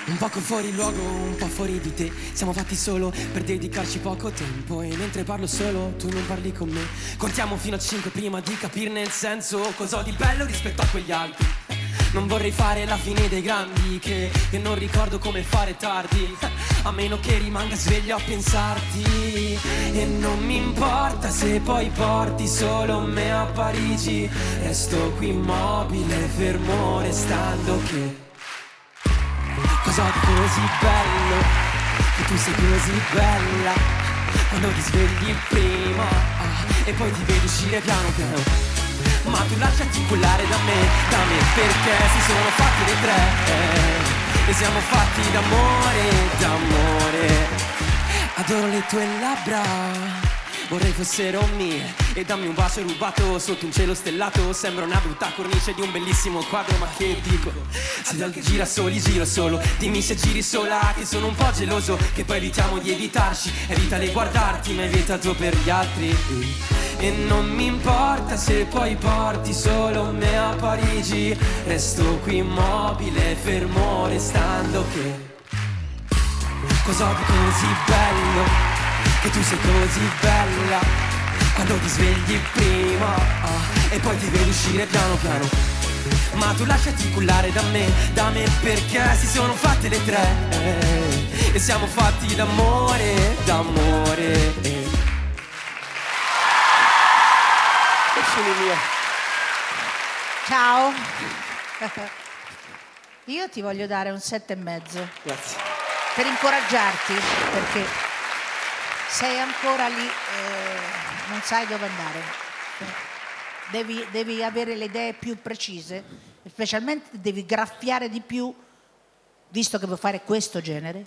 Un poco fuori luogo, un po' fuori di te. Siamo fatti solo per dedicarci poco tempo. E mentre parlo solo, tu non parli con me. Contiamo fino a 5 prima di capirne il senso. Cosa ho di bello rispetto a quegli altri? Non vorrei fare la fine dei grandi, che non ricordo come fare tardi, a meno che rimanga sveglio a pensarti. E non mi importa se poi porti solo me a Parigi. Resto qui immobile, fermo restando che cosa ho di così bello, che tu sei così bella. Quando ti svegli prima e poi ti vedo uscire piano piano. Ma tu lasciati cullare da me, perché si sono fatti le tre e siamo fatti d'amore, d'amore. Adoro le tue labbra, vorrei fossero mie. E dammi un bacio rubato sotto un cielo stellato. Sembra una brutta cornice di un bellissimo quadro, ma che dico, se dal girasoli giro solo. Dimmi se giri sola, che sono un po' geloso. Che poi evitiamo di evitarci, evita di guardarti, ma è vietato per gli altri. E non mi importa se poi porti solo me a Parigi. Resto qui immobile, fermo restando che cosa ho di così bello, che tu sei così bella. Quando ti svegli prima e poi ti vedo uscire piano piano. Ma tu lasciati cullare da me, perché si sono fatte le tre e siamo fatti d'amore, d'amore. Mio. Ciao. Io ti voglio dare un 7,5. Grazie. Per incoraggiarti, perché sei ancora lì, non sai dove andare. Devi avere le idee più precise, specialmente devi graffiare di più, visto che vuoi fare questo genere,